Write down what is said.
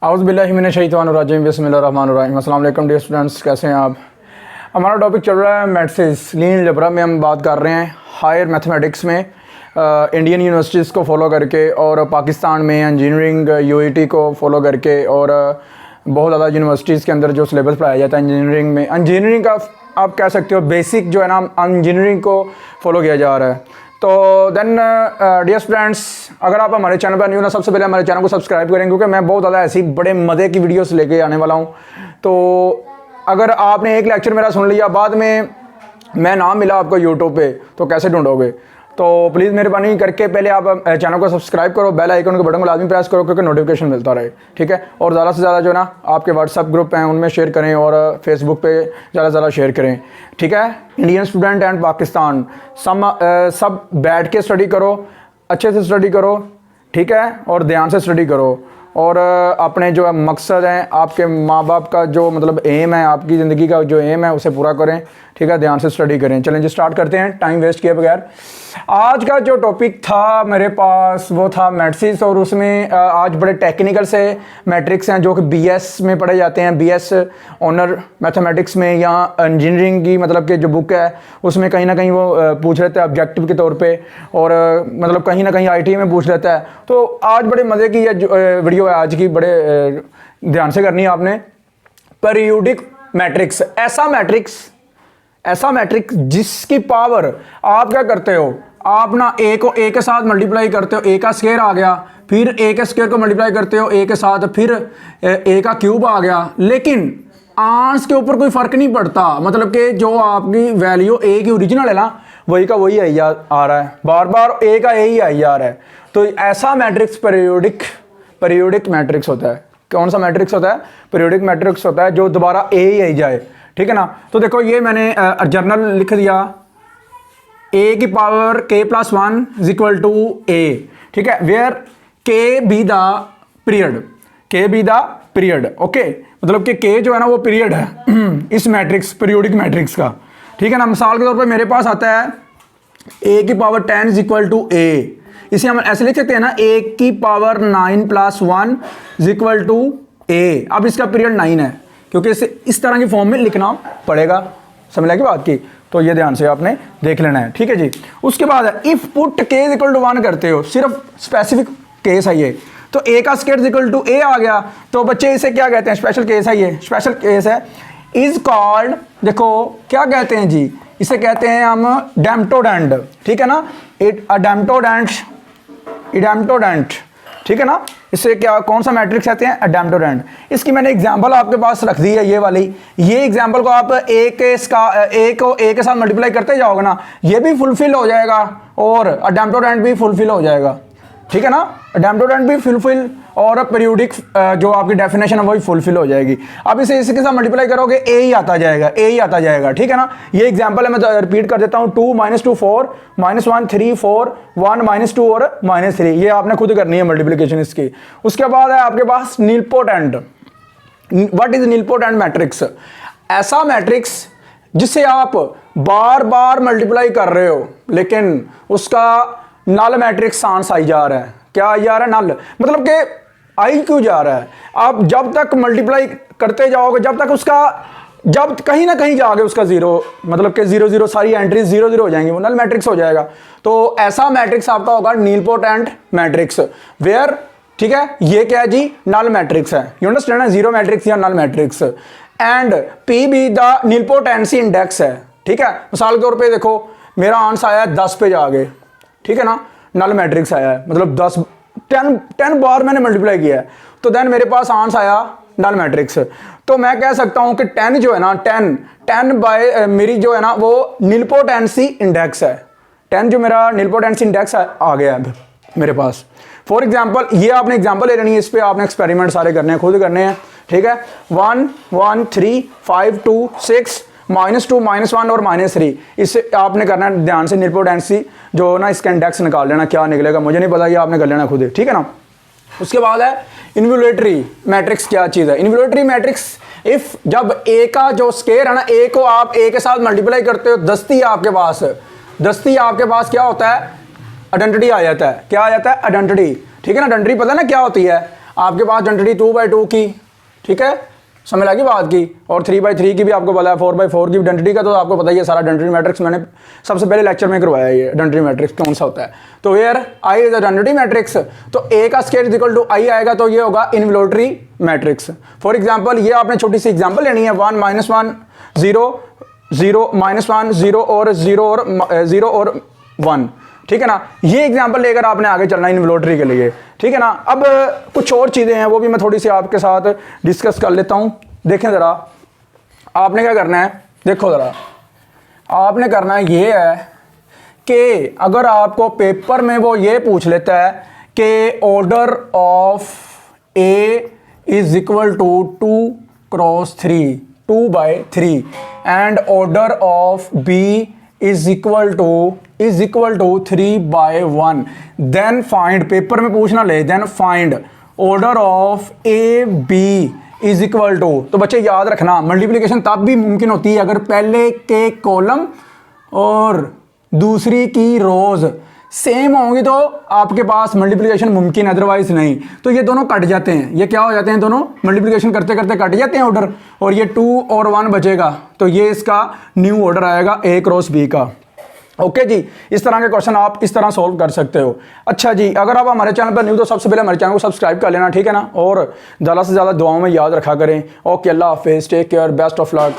औज़ुबिल्लाहिमिनश्शैतानिर्रजीम बिस्मिल्लाहिर्रहमानिर्रहीम। अस्सलाम वालेकुम डियर स्टूडेंट्स, कैसे हैं आप। हमारा टॉपिक चल रहा है मैथ्स लीनियर अलजेब्रा में। हम बात कर रहे हैं हायर मैथमेटिक्स में इंडियन यूनिवर्सिटीज़ को फॉलो करके और पाकिस्तान में इंजीनियरिंग यूईटी को फॉलो करके और बहुत ज़्यादा यूनिवर्सिटीज़ के अंदर जो सिलेबस पढ़ाया जाता है इंजीनियरिंग में, इंजीनियरिंग का आप कह सकते हो बेसिक जो है ना इंजीनियरिंग को फॉलो किया जा रहा है। तो देन डियर फ्रेंड्स, अगर आप हमारे चैनल पर न्यू ना, सबसे पहले हमारे चैनल को सब्सक्राइब करें क्योंकि मैं बहुत ज़्यादा ऐसी बड़े मज़े की वीडियोस लेके आने वाला हूँ। तो अगर आपने एक लेक्चर मेरा सुन लिया, बाद में मैं ना मिला आपको यूट्यूब पे, तो कैसे ढूंढोगे। तो प्लीज़ मेहरबानी करके पहले आप चैनल को सब्सक्राइब करो, बेल आइकन के बटन को लाजमी प्रेस करो क्योंकि नोटिफिकेशन मिलता रहे, ठीक है। और ज़्यादा से ज़्यादा जो ना आपके व्हाट्सअप ग्रुप हैं उनमें शेयर करें और फेसबुक पे ज़्यादा से ज़्यादा शेयर करें, ठीक है। इंडियन स्टूडेंट एंड पाकिस्तान सब बैठ के स्टडी करो, अच्छे से स्टडी करो, ठीक है, और ध्यान से स्टडी करो। और अपने जो मकसद हैं, आपके माँ बाप का जो मतलब एम है, आपकी ज़िंदगी का जो एम है उसे पूरा करें, ठीक है, ध्यान से स्टडी करें। चलें जी स्टार्ट करते हैं टाइम वेस्ट किए बगैर। आज का जो टॉपिक था मेरे पास वो था मैट्रिक्स, और उसमें आज बड़े टेक्निकल से मैट्रिक्स हैं जो कि बीएस में पढ़े जाते हैं, बीएस ऑनर मैथमेटिक्स में या इंजीनियरिंग की मतलब कि जो बुक है उसमें कहीं ना कहीं वो पूछ लेता है ऑब्जेक्टिव के तौर पे, और मतलब कहीं ना कहीं आईटी में पूछ लेता है। तो आज बड़े मज़े की ये वीडियो है आज की, बड़े ध्यान से करनी है आपने। पीरियोडिक मैट्रिक्स, ऐसा मैट्रिक्स जिसकी पावर आप क्या करते हो, आप ना ए को ए के साथ मल्टीप्लाई करते हो, ए का स्क्वायर आ गया, फिर ए के स्क्वायर को मल्टीप्लाई करते हो ए के साथ, फिर ए का क्यूब आ गया, लेकिन आंस के ऊपर कोई फर्क नहीं पड़ता। मतलब कि जो आपकी वैल्यू ए की ओरिजिनल है ना, वही का वही आई आ रहा है, बार बार ए का ए ही आई आ रहा है। तो ऐसा मैट्रिक्स पीरियोडिक मैट्रिक्स होता है। कौन सा मैट्रिक्स होता है? पीरियोडिक मैट्रिक्स होता है जो दोबारा ए ही आई जाए, ठीक है ना। तो देखो ये मैंने जर्नल लिख दिया, ए की पावर k + 1 = a, ठीक है, where k be the period, okay. मतलब कि k जो है ना वो पीरियड है इस मैट्रिक्स पीरियोडिक मैट्रिक्स का, ठीक है ना। मिसाल के तौर पे मेरे पास आता है a की पावर 10 = a, इसे हम ऐसे लिख सकते हैं ना, a की पावर 9 + 1 = a। अब इसका पीरियड 9 है क्योंकि इसे इस तरह की फॉर्म में लिखना पड़ेगा, समझ लगी बात की। तो ये ध्यान से आपने देख लेना है, ठीक है जी। उसके बाद इफ पुट k = 1 करते हो, सिर्फ स्पेसिफिक केस है ये, तो a का स्क्वायर = a आ गया। तो बच्चे इसे क्या कहते हैं? स्पेशल केस है, ये स्पेशल केस है, इज कॉल्ड, देखो क्या कहते हैं जी, इसे कहते हैं हम डेम्टोडेंट, ठीक है ना। इडेम्टोडेंट, ठीक है ना। इससे क्या, कौन सा मैट्रिक्स कहते हैं? एडेम्टोडेंट। इसकी मैंने एग्जांपल आपके पास रख दी है, ये वाली। ये एग्जांपल को आप ए को ए के साथ मल्टीप्लाई करते जाओगे ना, ये भी फुलफिल हो जाएगा और एडेम्टोडेंट भी फुलफिल हो जाएगा, ठीक है ना। एडेम्टोडेंट भी फुलफिल और पीरियोडिक जो आपकी डेफिनेशन है वही फुलफिल हो जाएगी। अब इसे इसके साथ मल्टीप्लाई करोगे ए ही आता जाएगा, ठीक है ना। ये एग्जांपल है, मैं तो रिपीट कर देता हूँ। 2 - 2 4, -1 3 4, 1 - 2 और -3, ये आपने खुद करनी है मल्टीप्लिकेशन इसकी। उसके बाद है आपके पास nilpotent. What is nilpotent matrix? ऐसा मैट्रिक्स जिसे आप बार बार मल्टीप्लाई कर रहे हो लेकिन उसका नल मैट्रिक्स आंस आई जा रहा है। क्या आई जा रहा है? नल। मतलब कि आई क्यों जा रहा है? आप जब तक मल्टीप्लाई करते जाओगे, जब कहीं ना कहीं जाओगे उसका जीरो, मतलब कि 0 0 सारी एंट्रीज 0 0 हो जाएंगी, वो नल मैट्रिक्स हो जाएगा। तो ऐसा मैट्रिक्स आपका होगा नीलपोटेंट मैट्रिक्स, वेयर, ठीक है, ये क्या है जी? नल मैट्रिक्स है। यू अंडरस्टैंड है? जीरो मैट्रिक्स या नल मैट्रिक्स। एंड पी भी द नीलपोटेंसी इंडेक्स है, ठीक है। मिसाल के तौर पर देखो, मेरा आंसर आया 10 पे जाके, ठीक है ना, नल मैट्रिक्स आया है, मतलब 10 बार मैंने मल्टीप्लाई किया है, तो देन मेरे पास आंसर आया नल मैट्रिक्स। तो मैं कह सकता हूं कि 10 जो है ना, 10 बाय मेरी जो है ना वो नीलपोटेंसी इंडेक्स है। 10 जो मेरा नीलपोटेंसी इंडेक्स आ गया है मेरे पास। फॉर एग्जाम्पल, ये आपने एग्जाम्पल ले लेनी है, इस पर आपने एक्सपेरिमेंट सारे करने हैं, खुद करने हैं, ठीक है। 1 1 3 5 2 6 -2 -1 और -3, इससे आपने करना है ध्यान से। नीलपोटेंसी जो ना इसका इंडेक्स निकाल लेना, क्या निकलेगा मुझे नहीं पता, ये आपने कर लेना खुद ही, ठीक है ना। उसके बाद है इन्वोल्यूटरी मैट्रिक्स। क्या चीज़ है इन्वोल्यूटरी मैट्रिक्स? इफ जब ए का जो स्क्वायर है ना, ए को आप ए के साथ मल्टीप्लाई करते हो, दस्ती आपके पास क्या होता है? आइडेंटिटी आ जाता है। क्या आ जाता है? आइडेंटिटी, ठीक है ना। आइडेंटिटी पता है ना क्या होती है? आपके पास आइडेंटिटी 2/2 की, ठीक है, समझ लगी बात की, और 3/3 की भी आपको पता है, 4/4 की आइडेंटिटी का तो आपको पता ही है सारा। आइडेंटिटी मैट्रिक्स मैंने सबसे पहले लेक्चर में करवाया है, ये आइडेंटिटी मैट्रिक्स कौन सा होता है। तो where I is identity matrix, तो ए का square is equal to I आएगा, तो ये होगा इन्वोल्यूटरी मैट्रिक्स। फॉर एग्जांपल ये आपने छोटी सी एग्जांपल लेनी है, 1 -1 0 0 -1 0 और 0 और 1, ठीक है ना। ये एग्जांपल लेकर आपने आगे चलना है इन्वोल्यूटरी के लिए, ठीक है ना। अब कुछ और चीज़ें हैं वो भी मैं थोड़ी सी आपके साथ डिस्कस कर लेता हूँ। देखें ज़रा, आपने क्या करना है, देखो ज़रा, आपने करना ये है कि अगर आपको पेपर में वो ये पूछ लेता है कि order of A is equal to 2×3 2/3 and order of B is equal to 3/1, then find, paper में पूछना ले, then find order of A B is equal to. तो बच्चे याद रखना, मल्टीप्लिकेशन तब भी मुमकिन होती है अगर पहले के कॉलम और दूसरी की रोज सेम होंगी तो आपके पास मल्टीप्लिकेशन मुमकिन, अदरवाइज नहीं। तो ये दोनों कट जाते हैं, ये क्या हो जाते हैं, दोनों मल्टीप्लिकेशन करते करते कट जाते हैं ऑर्डर, और ये 2 और 1 बचेगा, तो ये इसका न्यू ऑर्डर आएगा A क्रॉस B का। ओके जी, इस तरह के क्वेश्चन आप इस तरह सॉल्व कर सकते हो। अच्छा जी, अगर आप हमारे चैनल पर न्यू तो सबसे पहले हमारे चैनल को सब्सक्राइब कर लेना, ठीक है ना, और ज़्यादा से ज़्यादा दुआओं में याद रखा करें। ओके, अल्लाह हाफिज़, take care, best of luck.